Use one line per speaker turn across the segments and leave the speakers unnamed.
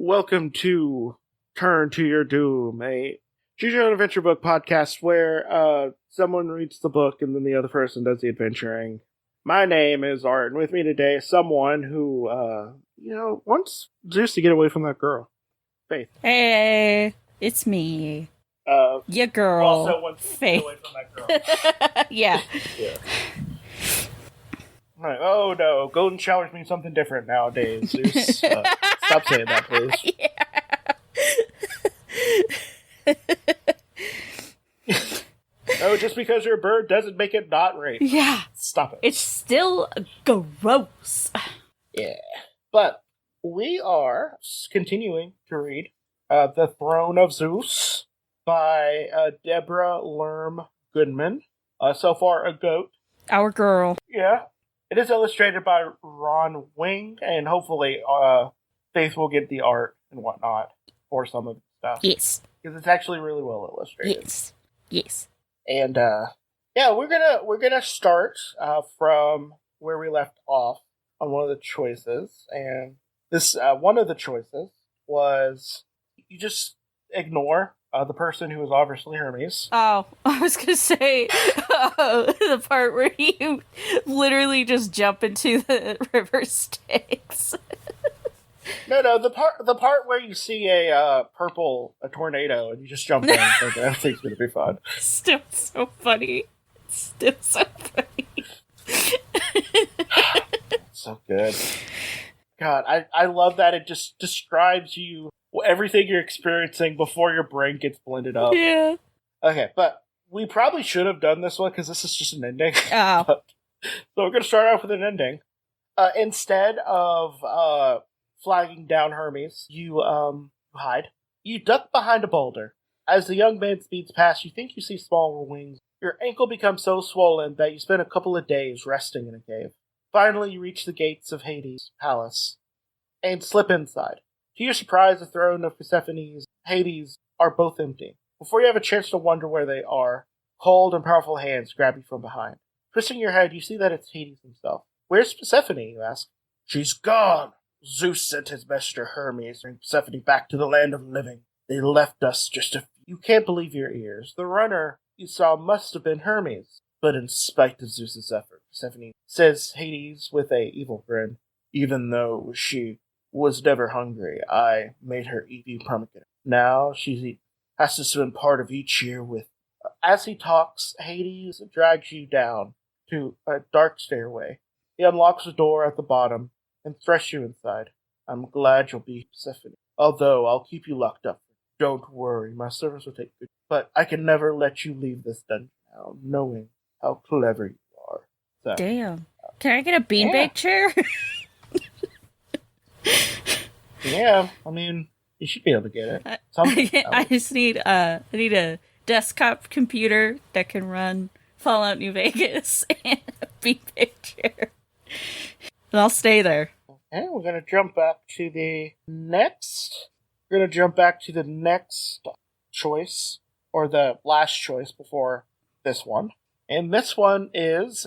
Welcome to Turn to Your Doom, a choose your own adventure book podcast where someone reads the book and then the other person does the adventuring. My name is Art, and with me today is someone who, wants Zeus to get away from that girl, Faith.
Hey, it's me. Your girl.
Also wants to get away from that girl.
Yeah.
Right. Oh no, golden showers mean something different nowadays, Zeus. Stop saying that, please.
Yeah.
Oh, just because you're a bird doesn't make it not rape.
Yeah.
Stop it.
It's still gross.
Yeah. But we are continuing to read The Throne of Zeus by Deborah Lerme Goodman. So far, a goat.
Our girl.
Yeah. It is illustrated by Ron Wing, and hopefully Faith will get the art and whatnot for some of the stuff.
Yes.
Because it's actually really well illustrated.
Yes.
And we're gonna start from where we left off on one of the choices, and this one of the choices was you just ignore the person who is obviously Hermes.
Oh, I was gonna say the part where you literally just jump into the river Styx.
No, the part where you see a tornado and you just jump in. Okay, I think it's gonna be fun.
Still so funny.
So good. God, I love that it just describes you, everything you're experiencing before your brain gets blended up.
Yeah.
Okay, but we probably should have done this one because this is just an ending.
Oh.
So we're going to start off with an ending. Instead of flagging down Hermes, you hide. You duck behind a boulder. As the young man speeds past, you think you see smaller wings. Your ankle becomes so swollen that you spend a couple of days resting in a cave. Finally, you reach the gates of Hades' palace and slip inside. To your surprise, the throne of Persephone's Hades are both empty. Before you have a chance to wonder where they are, cold and powerful hands grab you from behind. Twisting your head, you see that it's Hades himself. Where's Persephone, you ask? She's gone! Zeus sent his messenger Hermes to bring Persephone back to the land of living. They left us just a few. You can't believe your ears. The runner you saw must have been Hermes. But in spite of Zeus's effort, Persephone says Hades with a evil grin. Even though she was never hungry, I made her eat you pumpkin. Now she's has to spend part of each year with. As he talks, Hades drags you down to a dark stairway. He unlocks a door at the bottom and thrusts you inside. I'm glad you'll be Persephone, although I'll keep you locked up. Don't worry, my servants will take good. But I can never let you leave this dungeon now, knowing how clever you are. So,
Damn. Can I get a beanbag chair?
Yeah, I mean, you should be able to get it.
I just need a desktop computer that can run Fallout New Vegas and a beanbag chair. And I'll stay there.
Okay, we're gonna jump back to the next. We're gonna jump back to the next choice, or the last choice before this one. And this one is,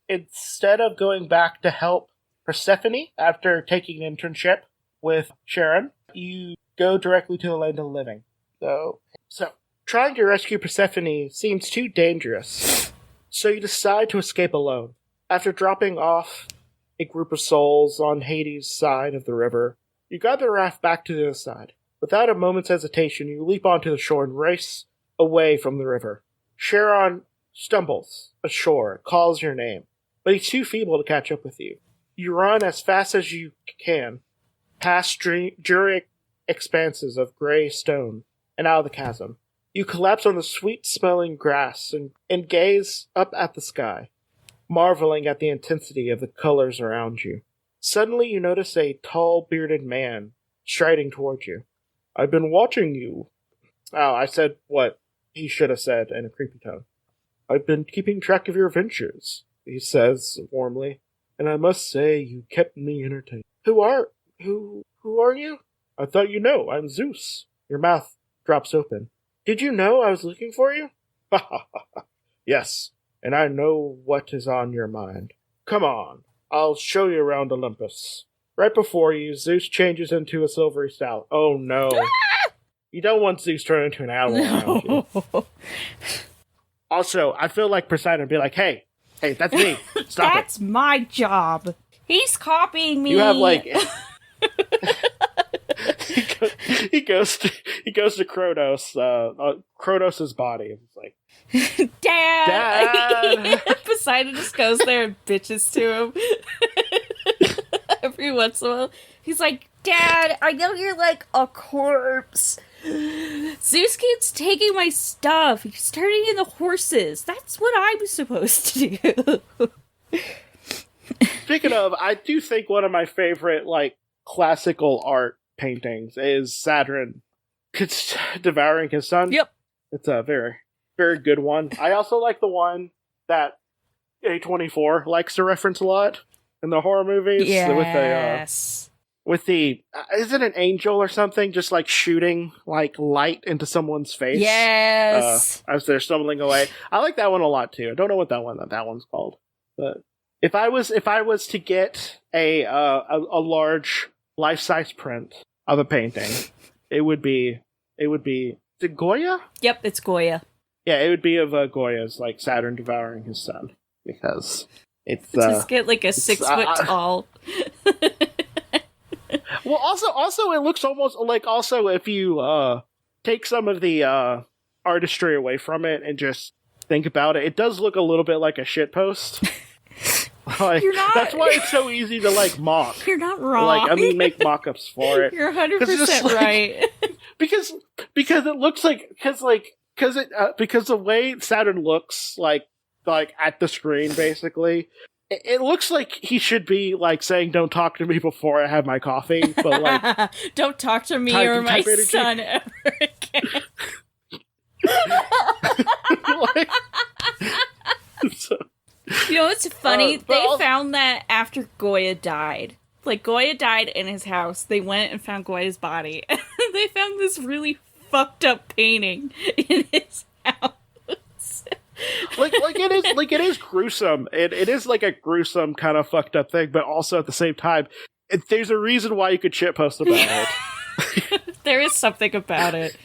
instead of going back to help Persephone after taking an internship with Sharon, you go directly to the land of the living. So trying to rescue Persephone seems too dangerous. So you decide to escape alone. After dropping off a group of souls on Hades' side of the river, you guide the raft back to the other side. Without a moment's hesitation, you leap onto the shore and race away from the river. Charon stumbles ashore, calls your name, but he's too feeble to catch up with you. You run as fast as you can, past dreary expanses of gray stone, and out of the chasm. You collapse on the sweet-smelling grass and gaze up at the sky, marveling at the intensity of the colors around you. Suddenly you notice a tall, bearded man striding towards you. I've been watching you. Oh, I said what he should have said in a creepy tone. I've been keeping track of your adventures, he says warmly, and I must say you kept me entertained. Who are you? I thought you know, I'm Zeus. Your mouth drops open. Did you know I was looking for you? Ha ha ha. Yes, and I know what is on your mind. Come on, I'll show you around Olympus. right before you, Zeus changes into a silvery stallion. Oh no. You don't want Zeus turning into an owl around you. Also, I feel like Poseidon would be like, hey, that's me. Stop
That's my job. He's copying me.
You have like he goes to Kronos, Kronos' body. It's like,
Dad! Poseidon just goes there and bitches to him. Every once in a while. He's like, Dad, I know you're like a corpse. Zeus keeps taking my stuff. He's turning into horses. That's what I'm supposed to do.
Speaking of, I do think one of my favorite, like, classical art paintings is Saturn devouring his son.
Yep. It's
a very, very good one. I also like the one that A24 likes to reference a lot in the horror movies.
Yes.
With the is it an angel or something just like shooting like light into someone's face?
Yes.
As they're stumbling away. I like that one a lot too. I don't know what that one's called. But if I was to get a large life-size print of a painting, it would be is it Goya?
Yep, it's Goya.
Yeah, it would be of Goya's like Saturn devouring his son because it's
just get like a 6 foot tall.
Well, also, it looks almost like also if you take some of the artistry away from it and just think about it, it does look a little bit like a shitpost. Like, that's why it's so easy to like mock.
You're not wrong.
Like, I mean, make mock-ups for it.
You're 100% right.
because it looks like because the way Saturn looks like at the screen basically. It looks like he should be, like, saying, don't talk to me before I have my coffee, but, like...
don't talk to me or my son ever again.
Like, so,
you know what's funny? They found that after Goya died. Like, Goya died in his house. They went and found Goya's body. And they found this really fucked up painting in his house.
it is gruesome. It is like a gruesome kind of fucked up thing, but also at the same time, there's a reason why you could shitpost about
it. There is something about it.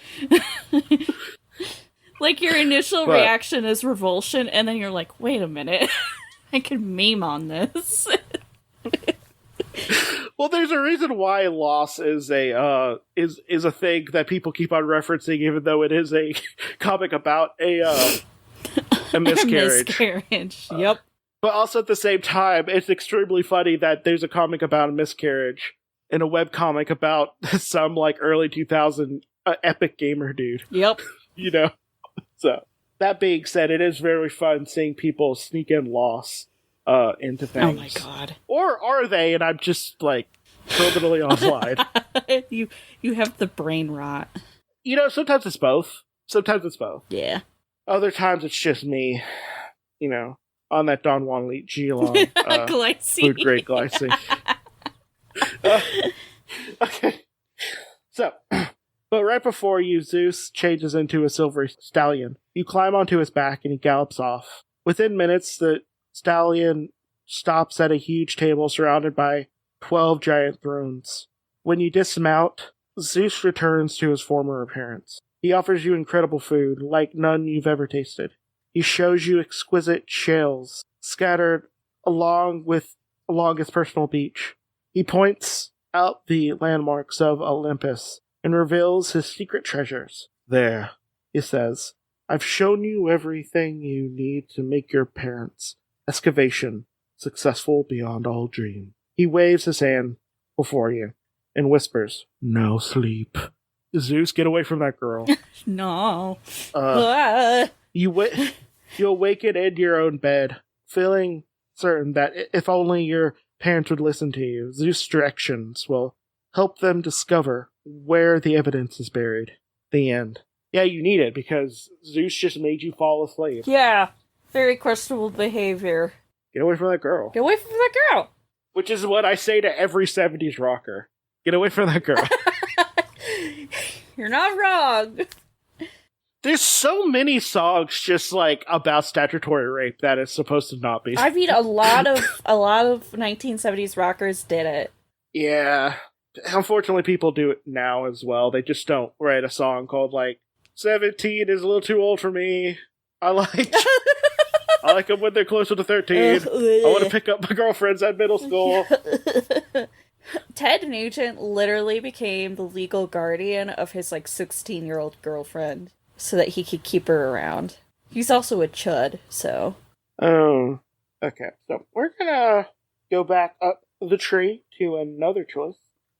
Like your initial reaction is revulsion, and then you're like, wait a minute, I can meme on this.
Well, there's a reason why loss is a thing that people keep on referencing, even though it is a comic about a miscarriage.
Yep.
But also at the same time, it's extremely funny that there's a comic about a miscarriage and a webcomic about some like early 2000 epic gamer dude.
Yep.
You know? So, that being said, it is very fun seeing people sneak in loss into things.
Oh my god.
Or are they? And I'm just like totally online.
You have the brain rot.
You know, sometimes it's both.
Yeah.
Other times it's just me, you know, on that Don Juan Lee Geelong food grade glycine. Okay. So, but right before you, Zeus changes into a silvery stallion. You climb onto his back and he gallops off. Within minutes, the stallion stops at a huge table surrounded by 12 giant thrones. When you dismount, Zeus returns to his former appearance. He offers you incredible food, like none you've ever tasted. He shows you exquisite shells scattered along his personal beach. He points out the landmarks of Olympus and reveals his secret treasures. There, he says, I've shown you everything you need to make your parents' excavation successful beyond all dream. He waves his hand before you and whispers, no sleep. Zeus, get away from that girl.
No.
You awaken in your own bed, feeling certain that if only your parents would listen to you, Zeus' directions will help them discover where the evidence is buried. The end. Yeah, you need it, because Zeus just made you fall asleep.
Yeah. Very questionable behavior.
Get away from that girl.
Get away from that girl!
Which is what I say to every 70s rocker. Get away from that girl.
You're not wrong.
There's so many songs just like about statutory rape that it's supposed to not be.
I mean, a lot of 1970s rockers did it.
Yeah. Unfortunately, people do it now as well. They just don't write a song called, like, 17 is a little too old for me. I like them when they're closer to 13. I want to pick up my girlfriends at middle school.
Ted Nugent literally became the legal guardian of his, like, 16-year-old girlfriend so that he could keep her around. He's also a chud, so...
Oh, okay. So we're gonna go back up the tree to another choice.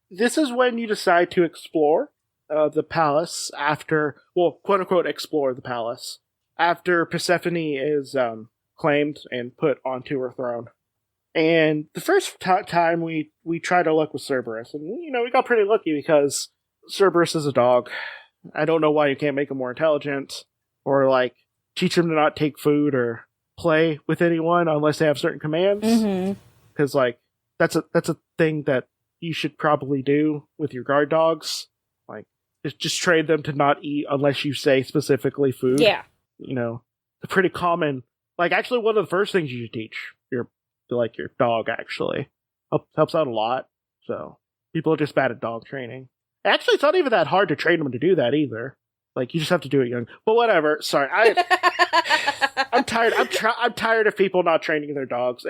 This is when you decide to explore the palace after, well, quote-unquote explore the palace, after Persephone is claimed and put onto her throne. And the first time we tried to look with Cerberus, and, we got pretty lucky because Cerberus is a dog. I don't know why you can't make him more intelligent, or, like, teach him to not take food or play with anyone unless they have certain commands. Because, like, that's a thing that you should probably do with your guard dogs. Like, just train them to not eat unless you say specifically food.
Yeah.
It's pretty common. Like, actually, one of the first things you should teach your dog, actually. Helps out a lot. So, people are just bad at dog training. Actually, it's not even that hard to train them to do that, either. Like, you just have to do it young. But whatever. Sorry, I'm tired. I'm tired of people not training their dogs.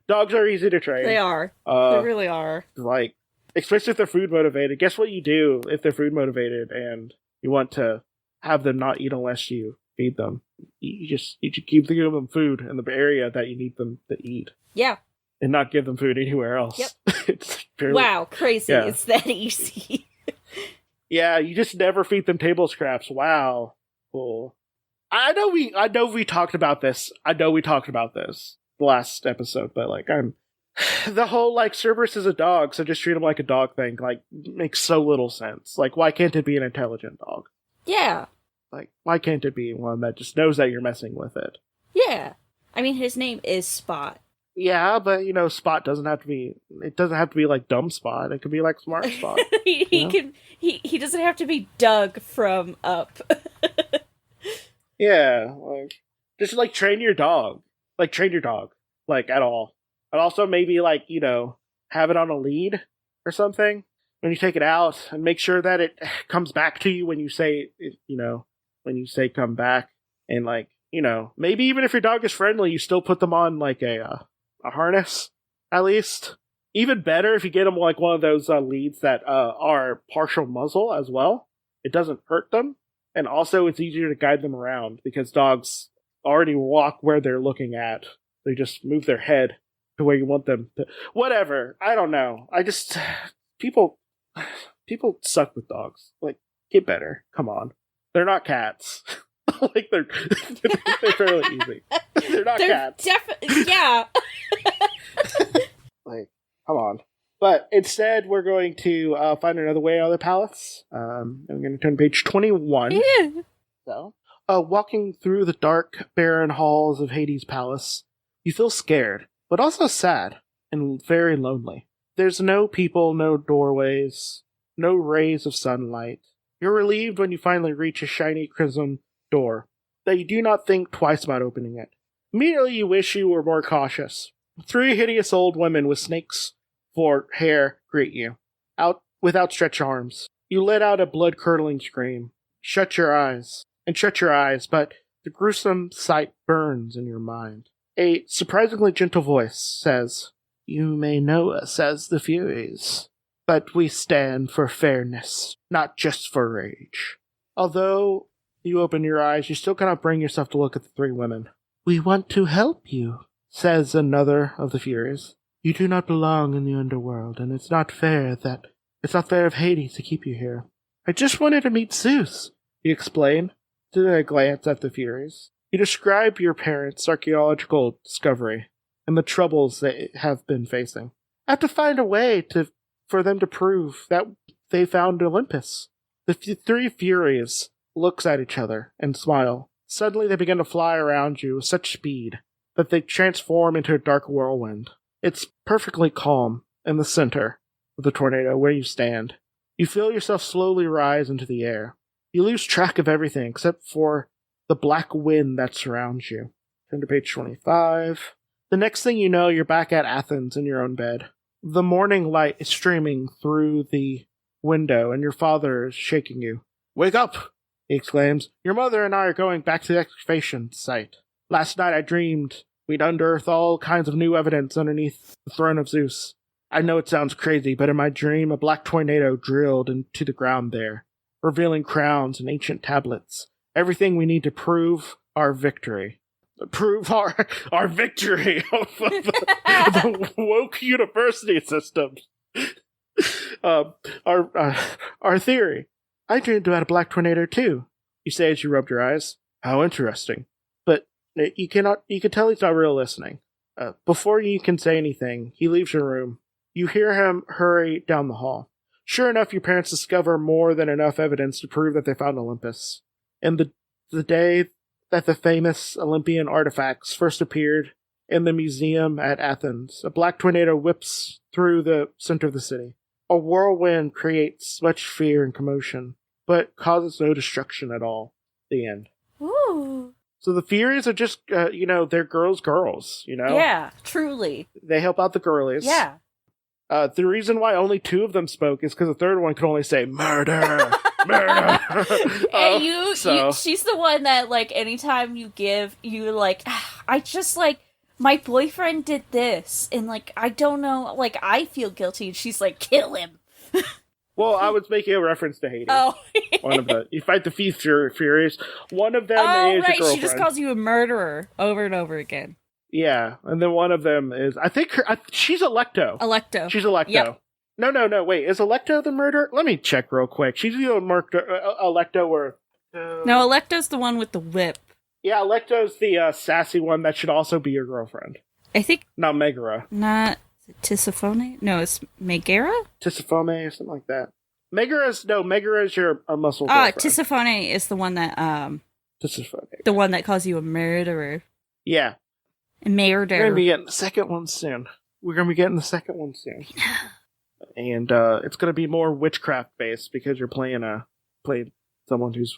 Dogs are easy to train.
They are. They really are.
Like, especially if they're food motivated. Guess what you do if they're food motivated and you want to have them not eat unless you feed them? You just keep giving them food in the area that you need them to eat.
Yeah.
And not give them food anywhere else.
Yep. Wow, crazy. Yeah. It's that easy.
Yeah, you just never feed them table scraps. Wow. Cool. I know we talked about this. I know we talked about this last episode, but, like, the whole, like, Cerberus is a dog, so just treat him like a dog thing, like, makes so little sense. Like, why can't it be an intelligent dog?
Yeah.
Like, why can't it be one that just knows that you're messing with it?
Yeah. I mean, his name is Spot.
Yeah, but, Spot doesn't have to be like Dumb Spot. It could be like Smart Spot.
He doesn't have to be Doug from Up.
Yeah, like, just, like, train your dog. Like, train your dog. Like, at all. And also maybe, like, have it on a lead or something when you take it out, and make sure that it comes back to you when you say, when you say come back. And, like, maybe even if your dog is friendly, you still put them on, like, a harness, at least. Even better if you get them, like, one of those leads that are partial muzzle as well. It doesn't hurt them. And also, it's easier to guide them around, because dogs already walk where they're looking at. They just move their head to where you want them to. Whatever. I don't know. People suck with dogs. Like, get better. Come on. They're not cats. Like, they're fairly easy. They're not cats.
Yeah.
Like, come on. But instead, we're going to find another way out of the palace. I'm going to turn to page 21.
Yeah.
So, walking through the dark, barren halls of Hades' palace, you feel scared, but also sad and very lonely. There's no people, no doorways, no rays of sunlight. You're relieved when you finally reach a shiny crimson door that you do not think twice about opening it. Immediately, you wish you were more cautious. 3 hideous old women with snakes for hair greet you, out with outstretched arms. You let out a blood-curdling scream. Shut your eyes, but the gruesome sight burns in your mind. A surprisingly gentle voice says, "You may know us as the Furies, but we stand for fairness, not just for rage." Although you open your eyes, you still cannot bring yourself to look at the 3 women. "We want to help you," says another of the Furies. "You do not belong in the underworld, and it's not fair of Hades to keep you here." "I just wanted to meet Zeus," you explain, to a glance at the Furies. You describe your parents' archaeological discovery and the troubles they have been facing. "I have to find a way for them to prove that they found Olympus." The 3 Furies looks at each other and smile. Suddenly they begin to fly around you with such speed that they transform into a dark whirlwind. It's perfectly calm in the center of the tornado where you stand. You feel yourself slowly rise into the air. You lose track of everything except for the black wind that surrounds you. Turn to page 25. The next thing you know, you're back at Athens in your own bed. The morning light is streaming through the window, and your father is shaking you. "Wake up!" he exclaims. "Your mother and I are going back to the excavation site. Last night I dreamed we'd unearth all kinds of new evidence underneath the throne of Zeus. I know it sounds crazy, but in my dream, a black tornado drilled into the ground there, revealing crowns and ancient tablets. Everything we need to prove our victory. Prove our victory of the woke university systems. Our theory. I dreamed about a black tornado too," you say as you rubbed your eyes. "How interesting." But you can tell he's not really listening. Before you can say anything, he leaves your room. You hear him hurry down the hall. Sure enough, your parents discover more than enough evidence to prove that they found Olympus. And the day that the famous Olympian artifacts first appeared in the museum at Athens, a black tornado whips through the center of the city. A whirlwind creates much fear and commotion, but causes no destruction at all. The end.
Ooh.
So the Furies are just, they're girls,
Yeah, truly.
They help out the girlies.
Yeah.
The reason why only 2 of them spoke is because the third one could only say, "Murder! Murder!"
And she's the one that, like, anytime you like, I just, like, my boyfriend did this, and, like, I don't know, like, I feel guilty, and she's like, "Kill him."
Well, I was making a reference to Hades.
Oh.
One of you fight the Furies. One of them is your girlfriend.
She just calls you a murderer over and over again.
Yeah, and then one of them is, she's Electo.
Electo.
She's Electo. Yep. No, wait, is Electo the murderer? Let me check real quick. She's either Electo or...
No, Electo's the one with the whip.
Yeah, Electo's the sassy one that should also be your girlfriend.
I think...
Not Megara.
Not Tisiphone? No, it's Megara?
Tisiphone or something like that. Megara's your muscle girlfriend.
Tisiphone is the one that,
Tisiphone.
the one that calls you a murderer.
Yeah.
Murder.
We're going to be getting the second one soon. And it's going to be more witchcraft based because you're playing someone who's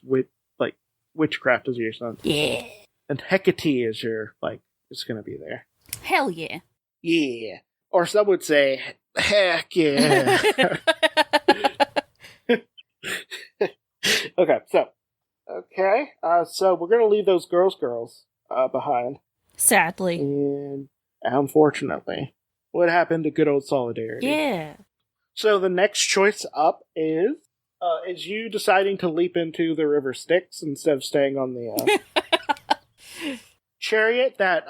witchcraft is your son.
Yeah.
And Hecate is it's going to be there.
Hell yeah.
Yeah. Or some would say, heck yeah. Okay, so we're going to leave those girls behind.
Sadly.
And unfortunately, what happened to good old Solidarity?
Yeah. So
the next choice up is you deciding to leap into the river Styx instead of staying on the chariot that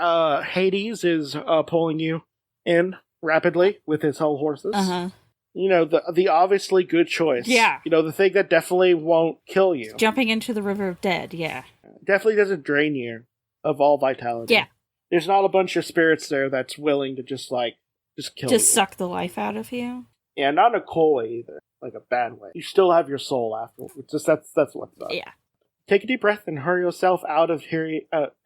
Hades is pulling you in rapidly with his whole horses.
Uh-huh.
The obviously good choice.
Yeah.
The thing that definitely won't kill you.
Jumping into the river of dead, yeah.
Definitely doesn't drain you of all vitality.
Yeah.
There's not a bunch of spirits there that's willing to just kill you.
Just suck the life out of you.
Yeah, not in a cool way either. Like a bad way. You still have your soul afterwards. That's what's up.
Yeah.
Take a deep breath and hurry yourself out of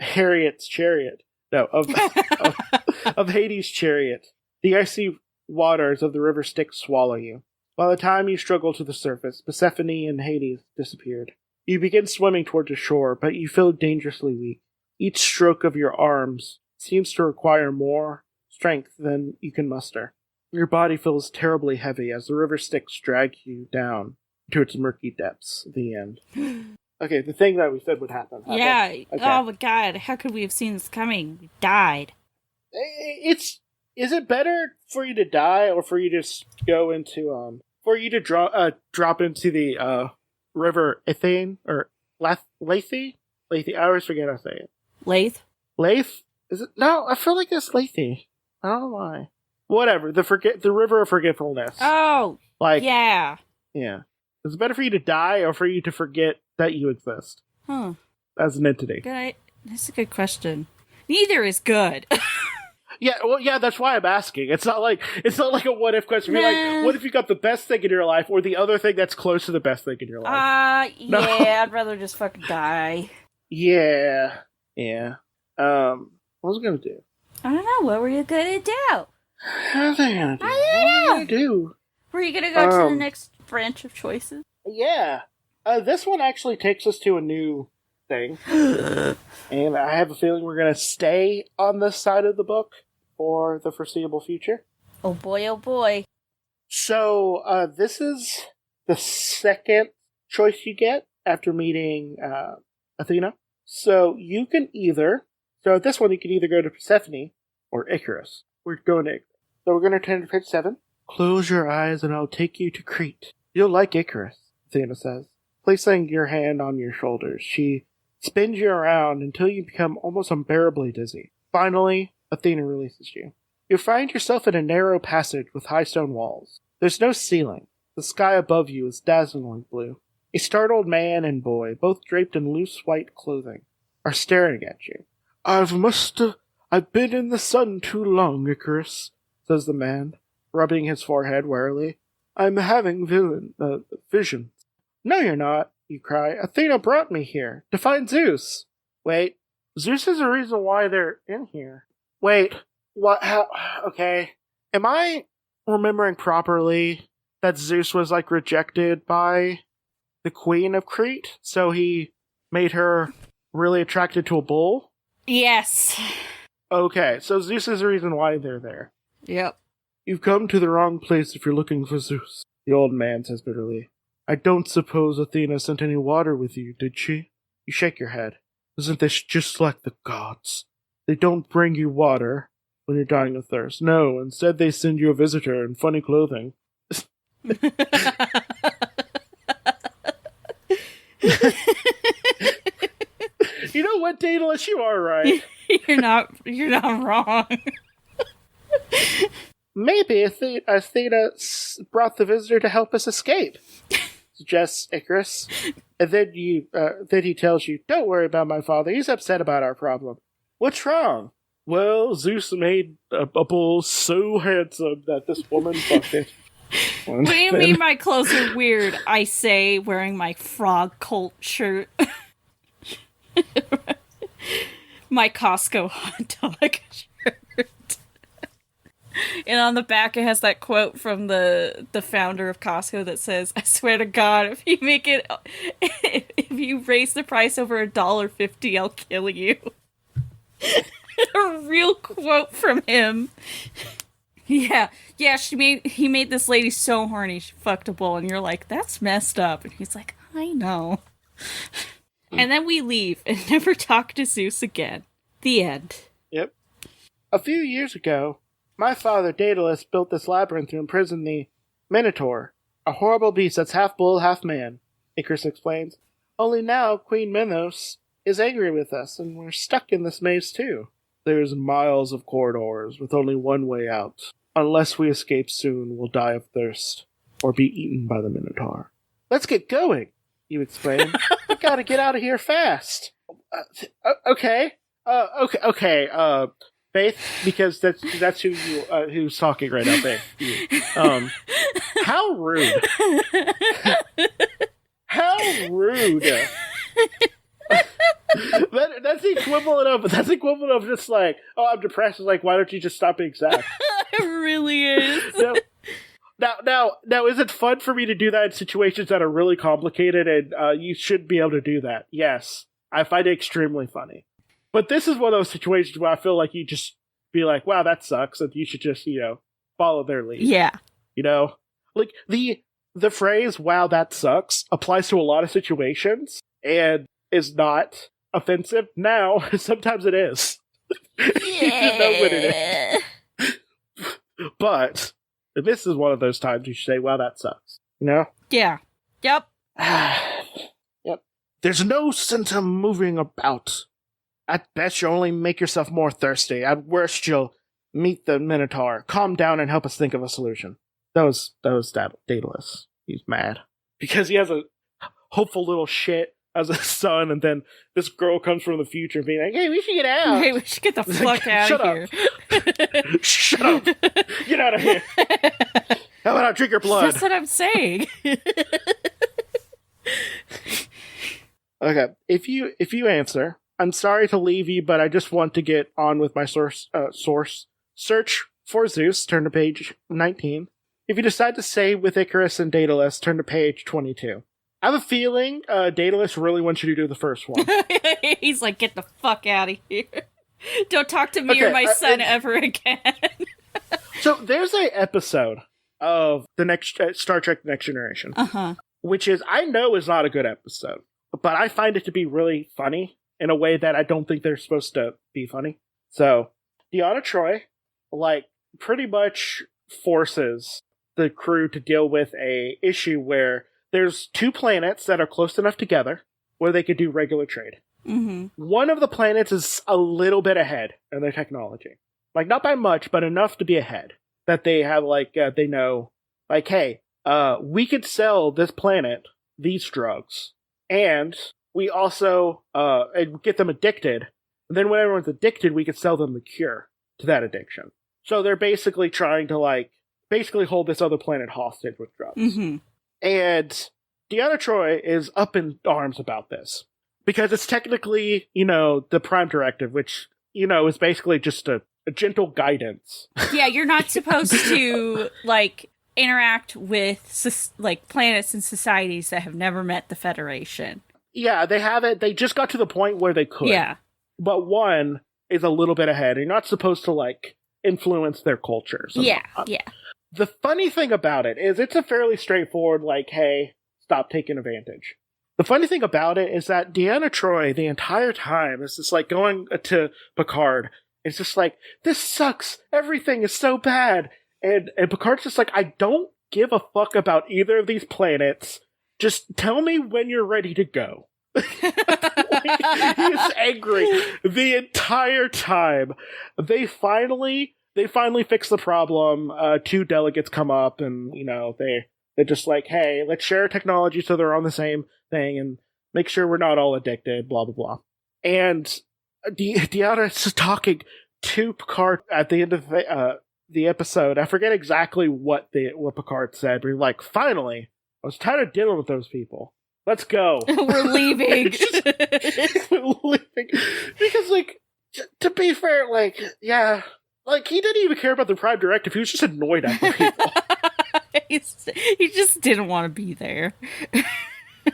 Harriet's chariot. No, of Hades' chariot. The icy waters of the river Styx swallow you. By the time you struggle to the surface, Persephone and Hades disappeared. You begin swimming toward the shore, but you feel dangerously weak. Each stroke of your arms seems to require more strength than you can muster. Your body feels terribly heavy as the river Styx drags you down to its murky depths. The end. Okay, the thing that we said would happen.
Yeah.
Okay.
Oh my god, how could we have seen this coming? We died.
Is it better for you to die or for you to go into for you to drop into the river Ithane or Lethe? Lethe. I always forget how to say it. Lethe? Is it? No, I feel like it's Lethe. I don't know why. Whatever. The river of forgetfulness.
Oh. Yeah.
Yeah. Is it better for you to die or for you to forget that you exist?
Huh.
As an entity.
That's a good question. Neither is good.
Yeah, well, yeah, that's why I'm asking. It's not like a what if question. Like, what if you got the best thing in your life or the other thing that's close to the best thing in your life?
No. Yeah, I'd rather just fucking die.
Yeah. What was I gonna do?
I don't know. What were you gonna do?
What was I gonna do? I don't know. Were
you gonna go to the next branch of choices?
Yeah. This one actually takes us to a new thing. And I have a feeling we're gonna stay on this side of the book for the foreseeable future.
Oh boy, oh boy.
So, this is the second choice you get after meeting Athena. So, you can either... So, this one, you can either go to Persephone or Icarus. We're going to Icarus. So, we're going to turn to page 7. Close your eyes and I'll take you to Crete. You'll like Icarus, Athena says. Placing your hand on your shoulders, she spins you around until you become almost unbearably dizzy. Finally, Athena releases you. You find yourself in a narrow passage with high stone walls. There's no ceiling. The sky above you is dazzlingly blue. A startled man and boy, both draped in loose white clothing, are staring at you. I've been in the sun too long, Icarus, says the man, rubbing his forehead warily. I'm having visions. No, you're not, you cry. Athena brought me here, to find Zeus. Wait, Zeus is the reason why they're in here. Wait, what, how, okay. Am I remembering properly that Zeus was, rejected by the queen of Crete? So he made her really attracted to a bull?
Yes.
Okay, so Zeus is the reason why they're there.
Yep.
You've come to the wrong place if you're looking for Zeus, the old man says bitterly. I don't suppose Athena sent any water with you, did she? You shake your head. Isn't this just like the gods? They don't bring you water when you're dying of thirst. No, instead they send you a visitor in funny clothing. You know what, Daedalus? You are right.
You're not wrong.
Maybe Athena brought the visitor to help us escape, suggests Icarus. And then he tells you, don't worry about my father. He's upset about our problem. What's wrong? Well, Zeus made a bull so handsome that this woman fucked it.
What do you mean my clothes are weird? I say, wearing my frog cult shirt. My Costco hot dog shirt. And on the back it has that quote from the founder of Costco that says, I swear to God, if you raise the price over $1.50, I'll kill you. A real quote from him. Yeah, he made this lady so horny she fucked a bull, and you're like, that's messed up. And he's like, I know. And then we leave and never talk to Zeus again. The end. Yep. A few years ago, my father Daedalus built this labyrinth to imprison the Minotaur, a horrible beast that's half bull, half man, Icarus explains. Only now Queen Minos is angry with us, and we're stuck in this maze too. There's miles of corridors with only one way out. Unless we escape soon, we'll die of thirst, or be eaten by the Minotaur. Let's get going, you exclaim. We gotta get out of here fast. Okay, Faith, because that's who's talking right now, Faith. How rude. How rude. That's the equivalent of just like, oh, I'm depressed. It's like, why don't you just stop being sad? It really is.
Now, is it fun for me to do that in situations that are really complicated? And you should be able to do that. Yes, I find it extremely funny. But this is one of those situations where I feel like you just be like, wow, that sucks, and you should just, follow their lead.
Yeah.
Like the phrase, wow, that sucks, applies to a lot of situations, and is not offensive. Now, sometimes it is.
Yeah.
You just know what it is. But this is one of those times you should say, wow, that sucks.
Yeah. Yep.
Yep. There's no sense of moving about. At best, you'll only make yourself more thirsty. At worst, you'll meet the Minotaur. Calm down and help us think of a solution. That was Daedalus. He's mad. Because he has a hopeful little shit as a son, and then this girl comes from the future being like, hey, we should get out.
Hey, we should get the fuck out of here.
Shut up. Get out of here. How about I drink your blood?
That's what I'm saying.
Okay. If you answer, I'm sorry to leave you, but I just want to get on with my source. Search for Zeus, turn to page 19. If you decide to stay with Icarus and Daedalus, turn to page 22. I have a feeling Daedalus really wants you to do the first one.
He's like, get the fuck out of here. Don't talk to me or my son ever again.
So there's a episode of the next Star Trek Next Generation, which I know is not a good episode, but I find it to be really funny in a way that I don't think they're supposed to be funny. So Deanna Troi, pretty much forces the crew to deal with a issue where there's two planets that are close enough together where they could do regular trade.
Mm-hmm.
One of the planets is a little bit ahead in their technology. Not by much, but enough to be ahead. That they have, they know, hey, we could sell this planet these drugs. And we also get them addicted. And then when everyone's addicted, we could sell them the cure to that addiction. So they're basically trying to, basically hold this other planet hostage with drugs.
Mm-hmm.
And Deanna Troi is up in arms about this. Because it's technically, the Prime Directive, which, is basically just a gentle guidance. Yeah,
you're not supposed to, interact with, planets and societies that have never met the Federation.
Yeah, they haven't. They just got to the point where they could.
Yeah.
But one is a little bit ahead. You're not supposed to, influence their culture.
Yeah.
The funny thing about it is it's a fairly straightforward, hey, stop taking advantage. The funny thing about it is that Deanna Troi, the entire time, is just, going to Picard. It's just this sucks. Everything is so bad. And Picard's just I don't give a fuck about either of these planets. Just tell me when you're ready to go. He is angry the entire time. They finally fix the problem. Two delegates come up and, they're just hey, let's share technology so they're on the same thing and make sure we're not all addicted, blah, blah, blah. And Deanna is talking to Picard at the end of the episode. I forget exactly what Picard said, but he's finally, I was tired of dealing with those people. Let's go.
We're leaving.
We're leaving. Because, to be fair, yeah, he didn't even care about the Prime Directive. He was just annoyed at the people.
He just didn't want to be there.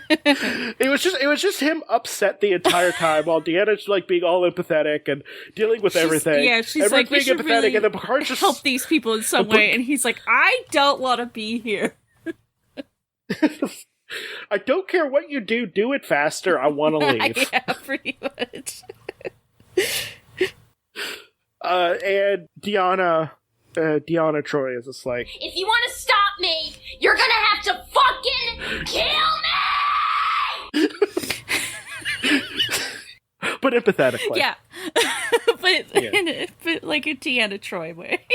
It was just him upset the entire time while Deanna's being all empathetic and dealing with everything.
Yeah, she's
everyone's
being empathetic,
really and then Picard just
help these people in some way, and he's I don't want to be here.
I don't care what you do. Do it faster. I want to leave.
Yeah, pretty much.
And Deanna Troi is just
if you want to stop me, you're gonna have to fucking kill me!
But empathetically.
Yeah. but a Deanna Troi way.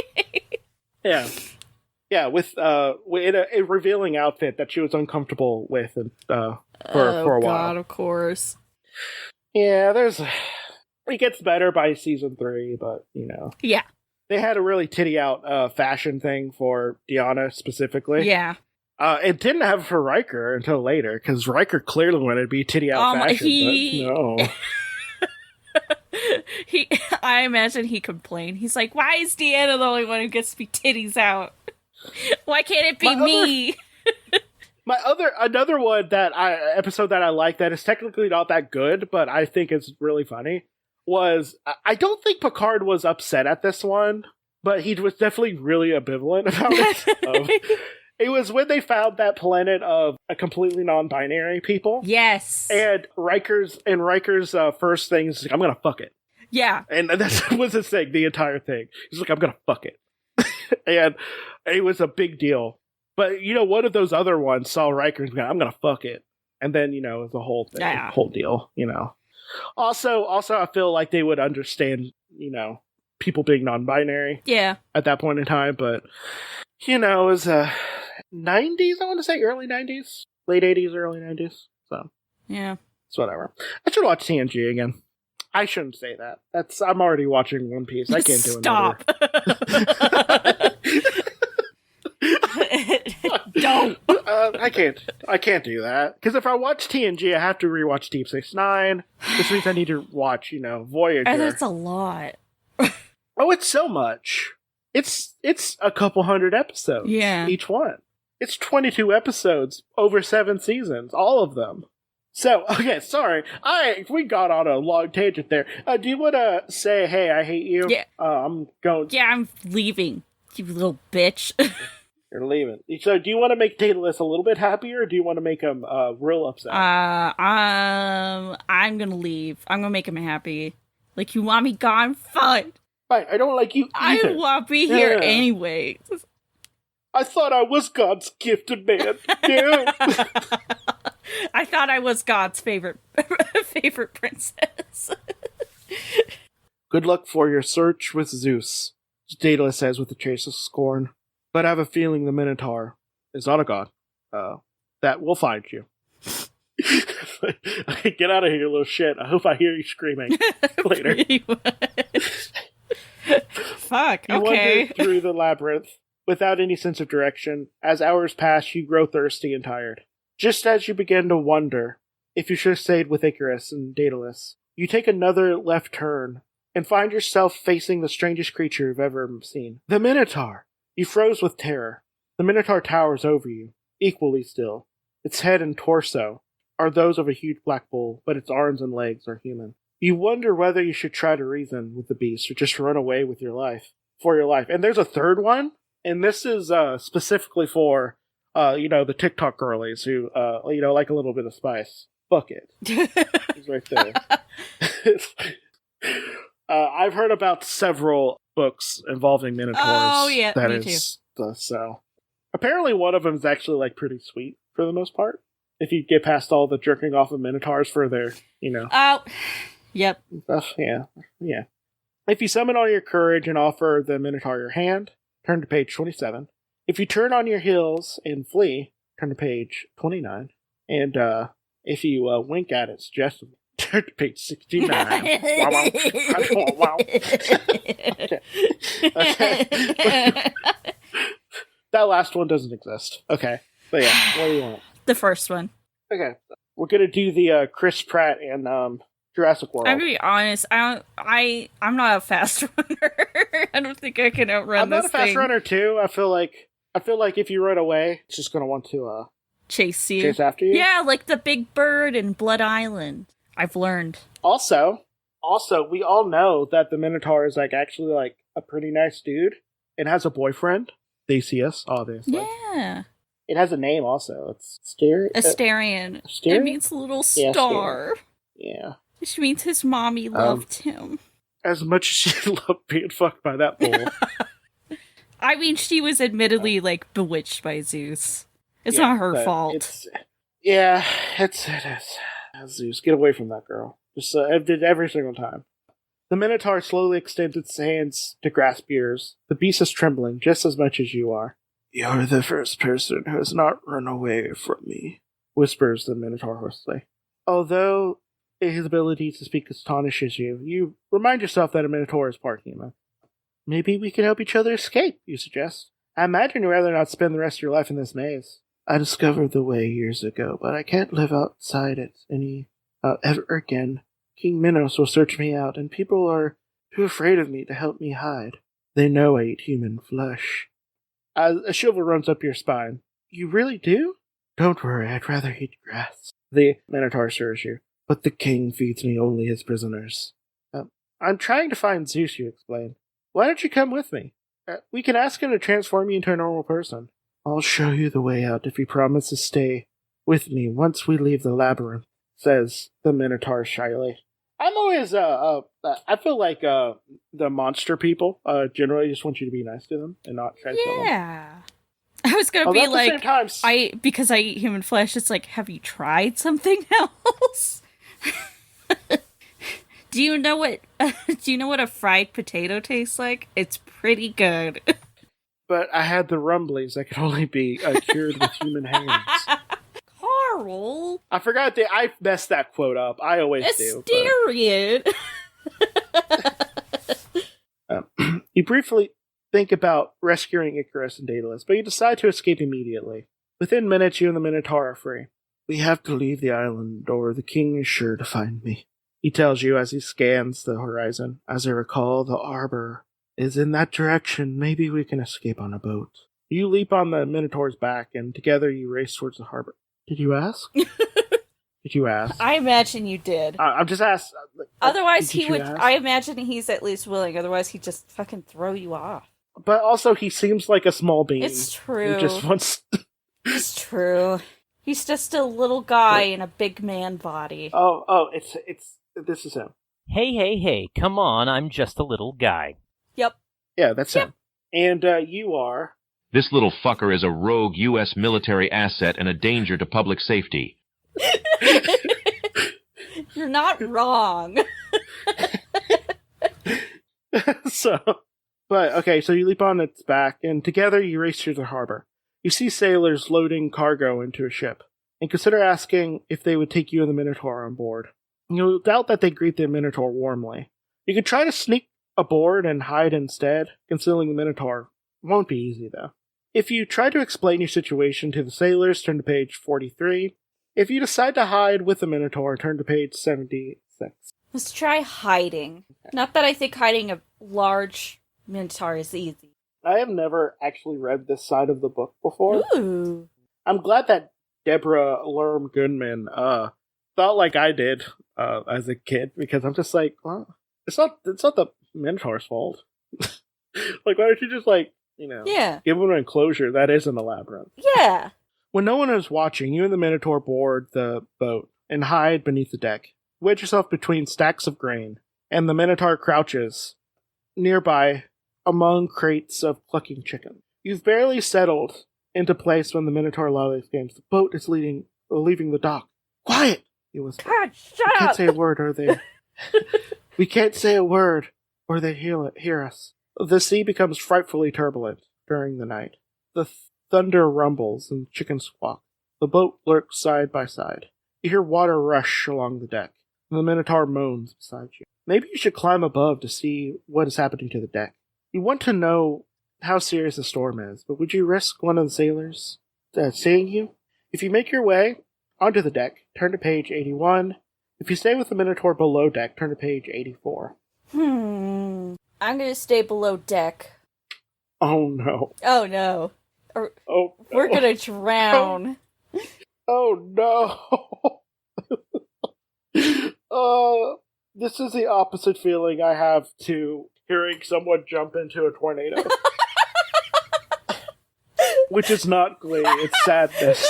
Yeah. Yeah, with in a revealing outfit that she was uncomfortable with for a while.
God, of course.
Yeah, it gets better by season 3, but
Yeah.
They had a really titty out fashion thing for Deanna specifically.
Yeah.
It didn't have it for Riker until later, because Riker clearly wanted to be titty out fashion, but no.
I imagine he complained. He's why is Deanna the only one who gets to be titties out? Why can't it be me?
Another one episode that I like that is technically not that good, but I think it's really funny, was I don't think Picard was upset at this one, but he was definitely really ambivalent about it. It was when they found that planet of a completely non-binary people.
Yes.
And Riker's first thing is I'm gonna fuck it.
Yeah.
And that was his thing, the entire thing. He's I'm gonna fuck it. And it was a big deal. But, one of those other ones saw Riker's I'm gonna fuck it. And then, it was a whole thing, whole deal, Also, I feel like they would understand, people being non-binary.
Yeah.
At that point in time, but, it was 90s, I want to say, early 90s. Late 80s, early 90s. So.
Yeah.
It's whatever. I should watch TNG again. I shouldn't say that. I'm already watching One Piece. I can't do
Stop. Don't.
I can't do that. Because if I watch TNG, I have to rewatch Deep Space Nine. Which means I need to watch, Voyager.
And that's a lot.
Oh, it's so much. It's a couple hundred episodes.
Yeah.
Each one. It's 22 episodes over 7 seasons. All of them. So, okay, sorry. We got on a long tangent there. Do you want to say, hey, I hate you?
Yeah.
I'm going...
Yeah, I'm leaving. You little bitch.
You're leaving. So, do you want to make Daedalus a little bit happier, or do you want to make him real upset?
I'm gonna leave. I'm gonna make him happy. Like, you want me gone? Fine.
Fine, I don't like you either.
I want to be here anyway.
I thought I was God's gifted man. Yeah.
I thought I was God's favorite princess.
Good luck for your search with Zeus, Daedalus says with a trace of scorn. But I have a feeling the Minotaur is not a god. That will find you. Get out of here, you little shit. I hope I hear you screaming later.
Fuck,
you
okay.
wander through the labyrinth without any sense of direction. As hours pass, you grow thirsty and tired. Just as you begin to wonder if you should have stayed with Icarus and Daedalus, you take another left turn and find yourself facing the strangest creature you've ever seen. The Minotaur! You froze with terror. The Minotaur towers over you, equally still. Its head and torso are those of a huge black bull, but its arms and legs are human. You wonder whether you should try to reason with the beast or just run away with your life. For your life. And there's a third one, and this is specifically for, the TikTok girlies who, like a little bit of spice. Fuck it. It's right there. I've heard about several books involving minotaurs.
Oh, yeah, me too.
So, apparently one of them is actually, like, pretty sweet, for the most part. If you get past all the jerking off of minotaurs for their,
Oh, yep.
Stuff, yeah. If you summon all your courage and offer the minotaur your hand, turn to page 27. If you turn on your heels and flee, turn to page 29. And, if you, wink at it suggestively, turn to page 69. Wow. Okay. That last one doesn't exist. Okay. But yeah, what do you want?
The first one.
Okay. We're gonna do the Chris Pratt and Jurassic World.
I'm gonna be honest. I'm not a fast runner. I don't think I can outrun this thing.
I'm not a fast runner too. I feel like if you run away, it's just gonna want to
chase you.
Chase after you.
Yeah, like the big bird in Blood Island. I've learned.
Also, we all know that the Minotaur is actually a pretty nice dude and has a boyfriend. Theseus, obviously.
Yeah.
It has a name also. It's
Asterion. It means little star.
Yeah.
Which means his mommy loved him.
As much as she loved being fucked by that bull.
I mean, she was admittedly, bewitched by Zeus. It's not her fault.
It is. Zeus, get away from that girl. Just did every single time. The Minotaur slowly extends its hands to grasp yours. The beast is trembling just as much as you are. You're the first person who has not run away from me, whispers the Minotaur hoarsely. Although his ability to speak astonishes you, you remind yourself that a Minotaur is part human. Maybe we can help each other escape, you suggest. I imagine you'd rather not spend the rest of your life in this maze. I discovered the way years ago, but I can't live outside it ever again. King Minos will search me out, and people are too afraid of me to help me hide. They know I eat human flesh. A shiver runs up your spine. You really do? Don't worry, I'd rather eat grass. The Minotaur assures you, but the king feeds me only his prisoners. I'm trying to find Zeus, you explain. Why don't you come with me? We can ask him to transform you into a normal person. I'll show you the way out if you promise to stay with me once we leave the labyrinth, says the Minotaur shyly. I'm always, I feel like, the monster people, generally just want you to be nice to them and not try to kill them.
Yeah. I was gonna be like, because I eat human flesh, it's like, have you tried something else? Do you know what a fried potato tastes like? It's pretty good.
But I had the rumblies that could only be cured with human hands.
Carl!
I forgot I messed that quote up. I always do.
Asterion!
You briefly think about rescuing Icarus and Daedalus, but you decide to escape immediately. Within minutes, you and the Minotaur are free. We have to leave the island, or the king is sure to find me, he tells you as he scans the horizon. As I recall, the arbor is in that direction. Maybe we can escape on a boat. You leap on the Minotaur's back, and together you race towards the harbor. Did you ask? Did you ask?
I imagine you did.
I'm just asking.
Otherwise, he would. I imagine he's at least willing. Otherwise, he'd just fucking throw you off.
But also, he seems like a small being.
It's true.
Who just wants...
It's true. He's just a little guy in a big man body.
This is him.
Hey, come on, I'm just a little guy.
Yep.
Yeah, that's him. And you are...
This little fucker is a rogue U.S. military asset and a danger to public safety.
You're not wrong.
So you leap on its back, and together you race through the harbor. You see sailors loading cargo into a ship, and consider asking if they would take you and the Minotaur on board. You'll doubt that they greet the Minotaur warmly. You could try to sneak aboard and hide instead, concealing the Minotaur. Won't be easy, though. If you try to explain your situation to the sailors, turn to page 43. If you decide to hide with the Minotaur, turn to page 76.
Let's try hiding. Not that I think hiding a large Minotaur is easy.
I have never actually read this side of the book before.
Ooh.
I'm glad that Deborah Lerme Goodman thought like I did as a kid, because I'm just like, well, it's not the Minotaur's fault. Like, why don't you just give him an enclosure that isn't a labyrinth?
Yeah.
When no one is watching, you and the Minotaur board the boat and hide beneath the deck. Wedge yourself between stacks of grain, and the Minotaur crouches nearby among crates of clucking chicken. You've barely settled into place when the Minotaur loudly exclaims, "The boat is leaving the dock." "Quiet!" he whispers.
God, shut
"We can't
up!
say a word, or they... We can't say a word, or they hear us." The sea becomes frightfully turbulent during the night. The thunder rumbles and chickens squawk. The boat lurks side by side. You hear water rush along the deck, and the Minotaur moans beside you. Maybe you should climb above to see what is happening to the deck. You want to know how serious the storm is, but would you risk one of the sailors seeing you? If you make your way onto the deck, turn to page 81. If you stay with the Minotaur below deck, turn to page 84.
I'm gonna stay below deck.
Oh no.
Oh no. We're gonna drown.
Oh no. This is the opposite feeling I have to hearing someone jump into a tornado. Which is not glee, it's sadness.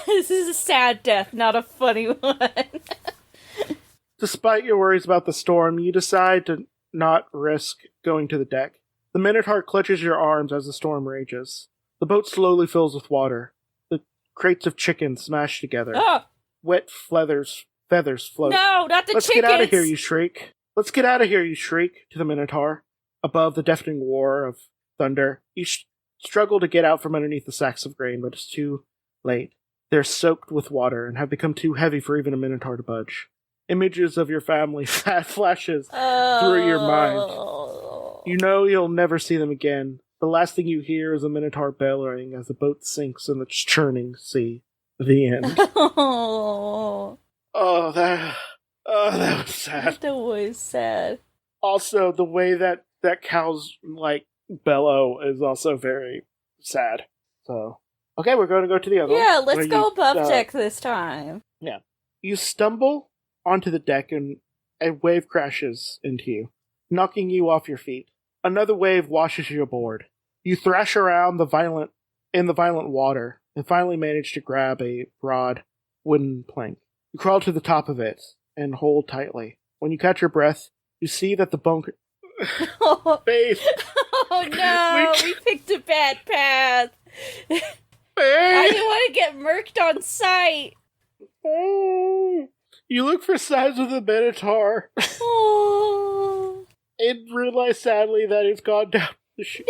This is a sad death, not a funny one.
Despite your worries about the storm, you decide to not risk going to the deck. The Minotaur clutches your arms as the storm rages. The boat slowly fills with water. The crates of chicken smash together.
Ah!
Wet feathers float.
No, not the
Let's
chickens!
get out of here, you shriek. Let's get out of here, you shriek to the Minotaur. Above the deafening roar of thunder, you struggle to get out from underneath the sacks of grain, but it's too late. They're soaked with water and have become too heavy for even a Minotaur to budge. Images of your family flashes through your mind. You know you'll never see them again. The last thing you hear is a Minotaur bellowing as the boat sinks in the churning sea. The end. That was sad.
That was sad.
Also, the way that cows, bellow is also very sad. So, okay, we're going to go to the other one.
Yeah, let's go above deck this time.
Yeah. You stumble onto the deck and a wave crashes into you, knocking you off your feet. Another wave washes you aboard. You thrash around in the violent water and finally manage to grab a broad wooden plank. You crawl to the top of it and hold tightly. When you catch your breath, you see that the bunk... Babe!
Oh no, we picked a bad path.
Babe!
I didn't want to get murked on sight.
Oh. You look for signs of the Minotaur.
Oh.
And realize sadly that it's gone down the chute.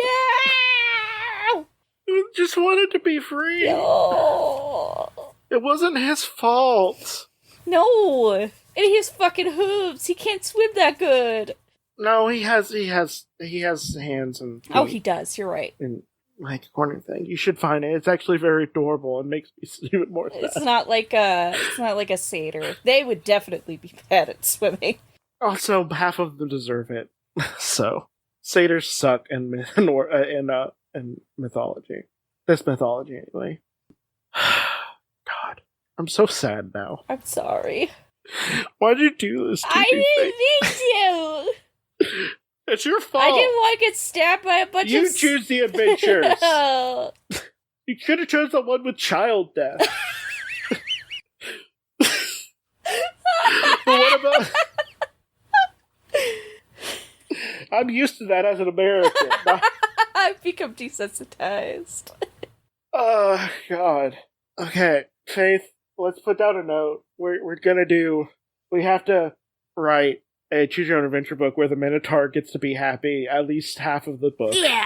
No!
You just wanted to be free.
No.
It wasn't his fault.
No. And he has fucking hooves. He can't swim that good.
No, he has hands and feet.
Oh, he does. You're right.
And a corner thing. You should find it. It's actually very adorable and makes me even more sad.
It's not like a satyr. They would definitely be bad at swimming.
Also, half of them deserve it. So, satyrs suck in mythology. This mythology, anyway. God, I'm so sad now.
I'm sorry.
Why'd you do this to
I
me?
didn't mean to.
It's your fault.
I didn't want to get stabbed by a bunch of...
You choose the adventures.
Oh.
You could have chosen the one with child death. But what about... I'm used to that as an American.
I've become desensitized.
Oh, God. Okay, Faith, let's put down a note. We're gonna do... We have to write a Choose Your Own Adventure book where the Minotaur gets to be happy at least half of the book.
Yeah.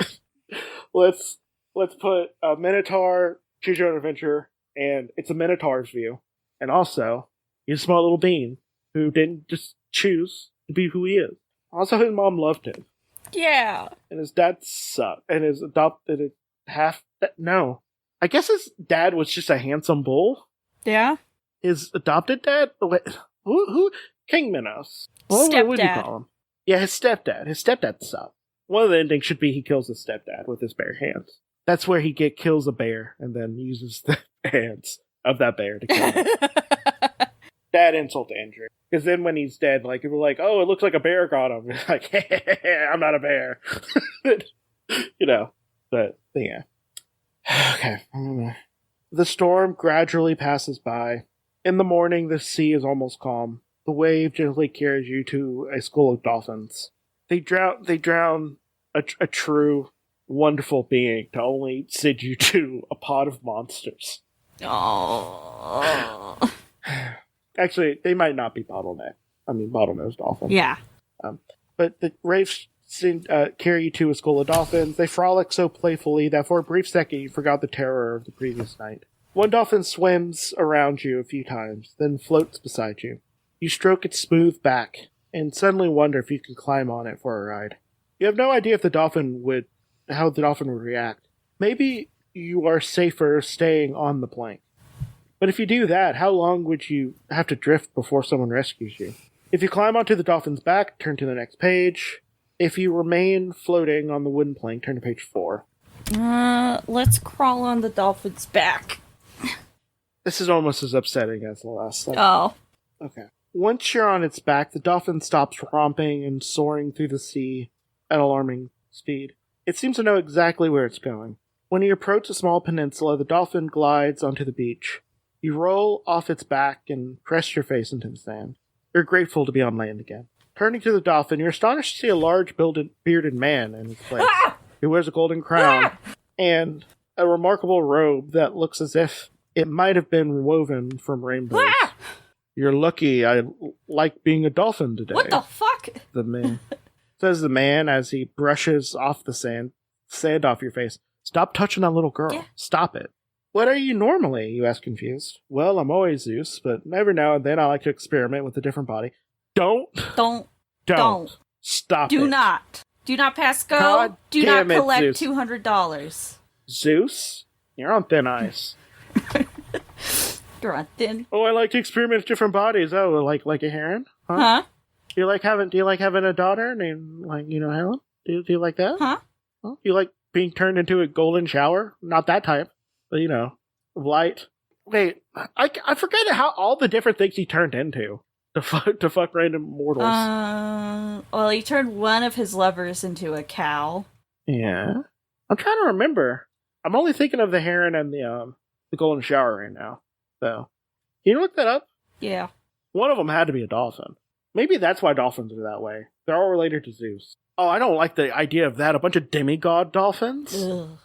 Let's put a Minotaur, Choose Your Own Adventure, and it's a Minotaur's view. And also, he's a small little bean who didn't just choose to be who he is. Also, his mom loved him.
Yeah.
And his dad sucked. And his adopted half... No. I guess his dad was just a handsome bull.
Yeah?
His adopted dad? Wait, who? King Minos. What do you call him? Yeah, his stepdad. His stepdad sucked. One of the endings should be he kills his stepdad with his bare hands. That's where he kills a bear and then uses the hands of that bear to kill him. That insult to injury. Because then when he's dead, like, people are like, oh, it looks like a bear got him. Like, hey, I'm not a bear. You know. But yeah. Okay. The storm gradually passes by. In the morning, the sea is almost calm. The wave gently carries you to a school of dolphins. They drown a true, wonderful being to only send you to a pod of monsters.
Oh.
Actually, they might not be bottlenose dolphins.
Yeah.
But the waves carry you to a school of dolphins. They frolic so playfully that for a brief second you forgot the terror of the previous night. One dolphin swims around you a few times, then floats beside you. You stroke its smooth back, and suddenly wonder if you can climb on it for a ride. You have no idea how the dolphin would react. Maybe you are safer staying on the plank. But if you do that, how long would you have to drift before someone rescues you? If you climb onto the dolphin's back, turn to the next page. If you remain floating on the wooden plank, turn to page 4.
Let's crawl on the dolphin's back.
This is almost as upsetting as the last one.
Oh.
Okay. Once you're on its back, the dolphin stops romping and soaring through the sea at alarming speed. It seems to know exactly where it's going. When you approach a small peninsula, the dolphin glides onto the beach. You roll off its back and press your face into the sand. You're grateful to be on land again. Turning to the dolphin, you're astonished to see a large bearded man in his place, who wears a golden crown and a remarkable robe that looks as if it might have been woven from rainbows. You're lucky. I like being a dolphin today.
What the fuck?
The man says the man as he brushes off the sand off your face. Stop touching that little girl.
Yeah.
Stop it. What are you normally? You ask confused. Well, I'm always Zeus, but every now and then I like to experiment with a different body. Don't. Stop
Do
it.
not. Do not pass go.
God
Do not
damn it,
collect
Zeus.
$200.
Zeus? You're on thin ice.
You're on thin.
Oh, I like to experiment with different bodies. Oh, like a heron?
Huh?
Do you like having a daughter named, Helen? Do you like that?
Huh?
Oh, you like being turned into a golden shower? Not that type, but light. Wait, I forget how all the different things he turned into to fuck random mortals.
Well, he turned one of his lovers into a cow.
Yeah, I'm trying to remember. I'm only thinking of the heron and the golden shower right now. So, can you look that up?
Yeah.
One of them had to be a dolphin. Maybe that's why dolphins are that way. They're all related to Zeus. Oh, I don't like the idea of that. A bunch of demigod dolphins?
Ugh.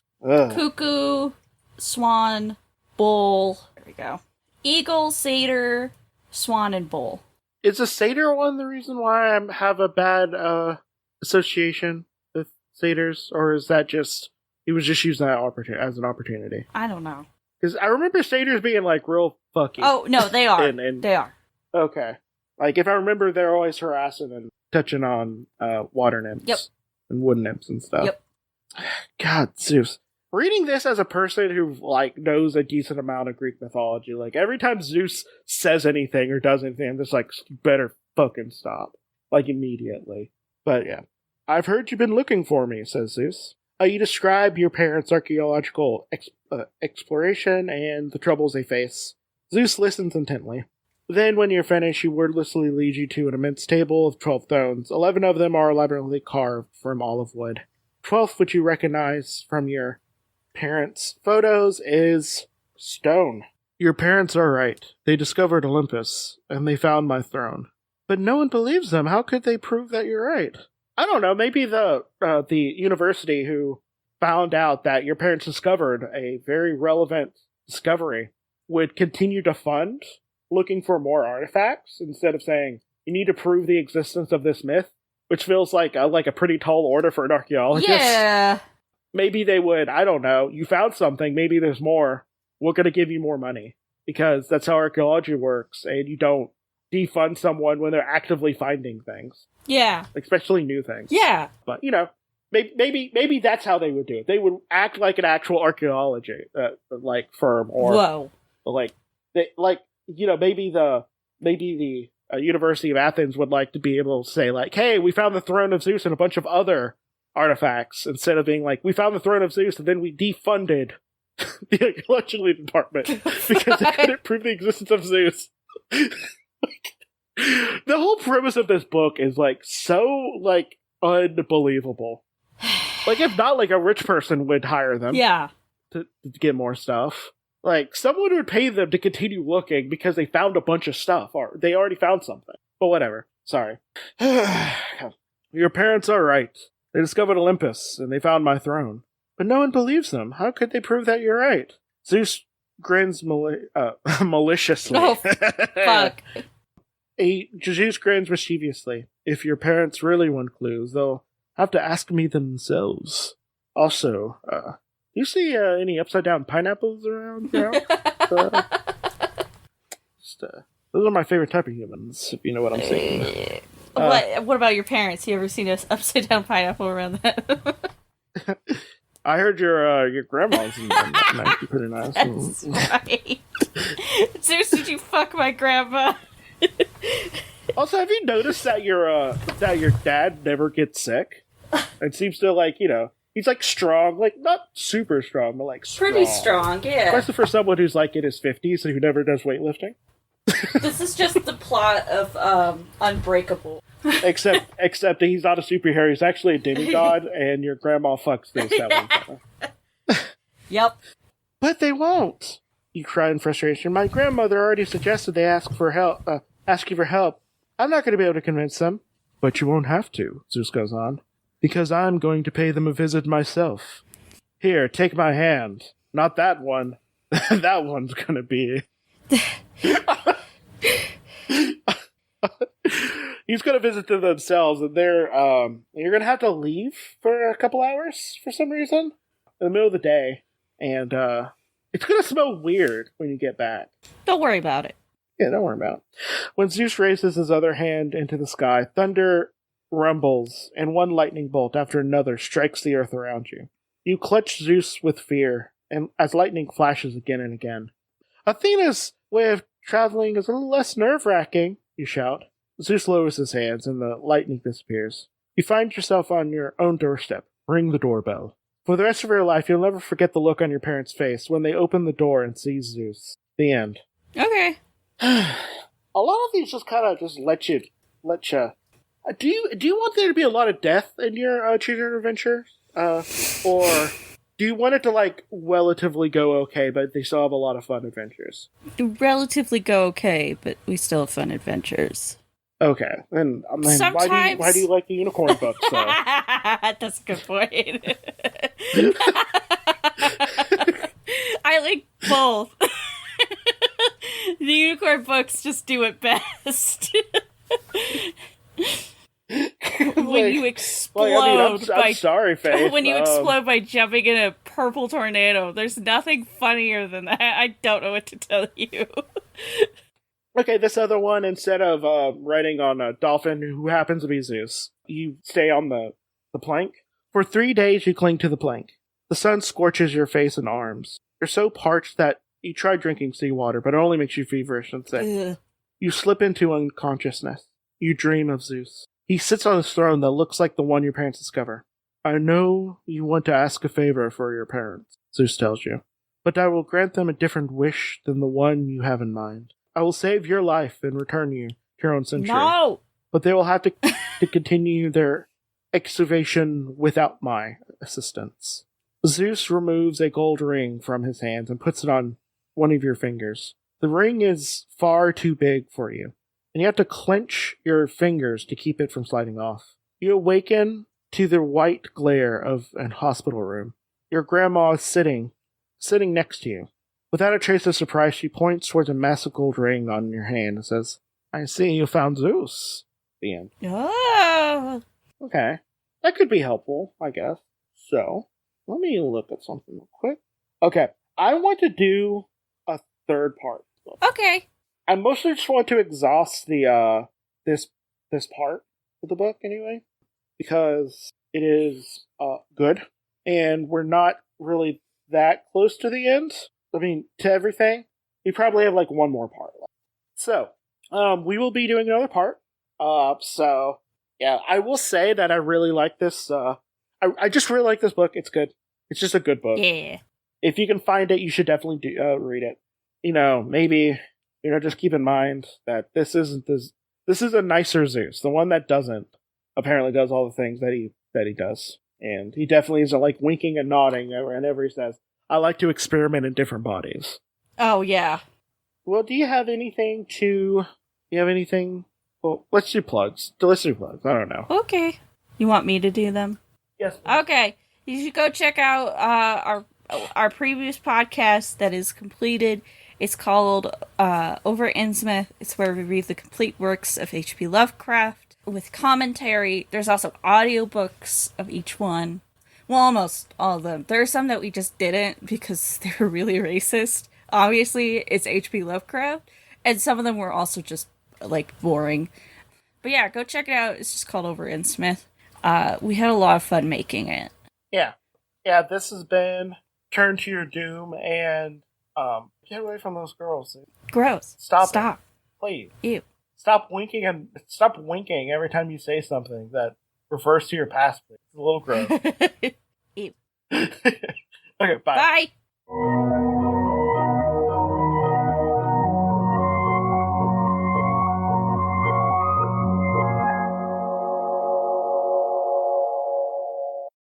Cuckoo, swan, bull. There we go. Eagle, satyr, swan, and bull.
Is the satyr one the reason why I have a bad association with satyrs? Or is that just... He was just using that as an opportunity?
I don't know.
Because I remember satyrs being, real fucky.
Oh, no, they are. They are.
Okay. If I remember, they're always harassing and touching on water nymphs.
Yep.
And wood nymphs and stuff.
Yep.
God, Zeus. Reading this as a person who, knows a decent amount of Greek mythology, every time Zeus says anything or does anything, I'm just you better fucking stop. Immediately. But, yeah. I've heard you've been looking for me, says Zeus. You describe your parents' archaeological exploration and the troubles they face. Zeus listens intently. Then, when you're finished, he wordlessly leads you to an immense table of 12 thrones. 11 of them are elaborately carved from olive wood. 12th, which you recognize from your parents' photos, is stone. Your parents are right. They discovered Olympus, and they found my throne. But no one believes them. How could they prove that you're right? I don't know. Maybe the university who found out that your parents discovered a very relevant discovery would continue to fund looking for more artifacts instead of saying, you need to prove the existence of this myth, which feels like a pretty tall order for an archaeologist.
Yeah.
Maybe they would, I don't know, you found something, maybe there's more. We're going to give you more money. Because that's how archaeology works, and you don't defund someone when they're actively finding things.
Yeah.
Especially new things.
Yeah.
But, maybe that's how they would do it. They would act like an actual archaeology, firm, or maybe the University of Athens would like to be able to say, like, hey, we found the throne of Zeus and a bunch of other artifacts, instead of being like, we found the throne of Zeus and then we defunded the archaeology department because they couldn't prove the existence of Zeus. The whole premise of this book is so unbelievable. If not, a rich person would hire them.
Yeah.
To get more stuff. Someone would pay them to continue looking because they found a bunch of stuff, or they already found something. But whatever. Sorry. Your parents are right. They discovered Olympus, and they found my throne. But no one believes them. How could they prove that you're right? Zeus grins maliciously.
Oh, fuck.
Zeus grins mischievously. If your parents really want clues, they'll have to ask me themselves. Also, do you see any upside-down pineapples around? Those are my favorite type of humans, if you know what I'm saying.
What about your parents? You ever seen an upside-down pineapple around that?
I heard your grandma's pretty nice.
That's right. Zeus, did you fuck my grandma?
Also, have you noticed that your dad never gets sick? It seems to he's strong, not super strong, but strong.
Pretty strong, yeah.
Especially for someone who's in his 50s and who never does weightlifting.
This is just the plot of Unbreakable.
Except he's not a superhero. He's actually a demigod, and your grandma fucks this that one time.
Yep.
But they won't. You cry in frustration. My grandmother already suggested they ask you for help. I'm not going to be able to convince them. But you won't have to, Zeus goes on, because I'm going to pay them a visit myself. Here, take my hand. Not that one. That one's going to be... He's going to visit them themselves, and you're going to have to leave for a couple hours for some reason in the middle of the day, and it's going to smell weird when you get back.
Don't worry about it.
Yeah, don't worry about it. When Zeus raises his other hand into the sky, thunder rumbles, and one lightning bolt after another strikes the earth around you. You clutch Zeus with fear, and as lightning flashes again and again. Athena's way of traveling is a little less nerve-wracking, you shout. Zeus lowers his hands, and the lightning disappears. You find yourself on your own doorstep. Ring the doorbell. For the rest of your life, you'll never forget the look on your parents' face when they open the door and see Zeus. The end.
Okay.
A lot of these just kind of just let you. Do you want there to be a lot of death in your choose adventure, or do you want it to relatively go okay, but they still have a lot of fun adventures?
Relatively go okay, but we still have fun adventures.
Okay, then
sometimes...
why do you like the unicorn books? Though?
That's a good point. I like both. The unicorn books just do it best. When you explode
I'm sorry, Faith.
When you explode by jumping in a purple tornado, there's nothing funnier than that. I don't know what to tell you.
Okay, this other one, instead of riding on a dolphin who happens to be Zeus, you stay on the plank. For 3 days, you cling to the plank. The sun scorches your face and arms. You're so parched that you try drinking seawater, but it only makes you feverish and sick.
Ugh.
You slip into unconsciousness. You dream of Zeus. He sits on his throne that looks like the one your parents discover. I know you want to ask a favor for your parents, Zeus tells you, but I will grant them a different wish than the one you have in mind. I will save your life and return you to your own century.
No!
But they will have to continue their excavation without my assistance. Zeus removes a gold ring from his hands and puts it on one of your fingers. The ring is far too big for you, and you have to clench your fingers to keep it from sliding off. You awaken to the white glare of an hospital room. Your grandma is sitting next to you. Without a trace of surprise, she points towards a massive gold ring on your hand and says, I see you found Zeus. The end.
Oh.
Okay. That could be helpful, I guess. So, let me look at something real quick. Okay. I want to do a third part.
Okay.
I mostly just want to exhaust the, this part of the book anyway. Because it is, good. And we're not really that close to the end. I mean, to everything. We probably have like one more part left. So, we will be doing another part. So, yeah, I will say that I really like this, I just really like this book. It's good. It's just a good book.
Yeah.
If you can find it, you should definitely read it. Maybe, just keep in mind that this is a nicer Zeus. The one that doesn't apparently does all the things that he does. And he definitely isn't like winking and nodding whenever he says, I like to experiment in different bodies.
Oh, yeah.
Well, do you have anything? Well, let's do plugs. I don't know.
Okay. You want me to do them?
Yes.
Okay. You should go check out our previous podcast that is completed. It's called Over Innsmouth. It's where we read the complete works of H.P. Lovecraft with commentary. There's also audiobooks of each one. Well, almost all of them. There are some that we just didn't because they were really racist. Obviously, it's H.P. Lovecraft. And some of them were also just, boring. But yeah, go check it out. It's just called Over Innsmouth. We had a lot of fun making it.
Yeah. Yeah, this has been Turn to Your Doom, and get away from those girls.
Gross. Stop.
Please.
Ew.
Stop winking every time you say something that refers to your past. Please. It's a little gross.
Ew.
Okay, bye.
Bye.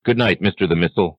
Good night, Mr. the Missile.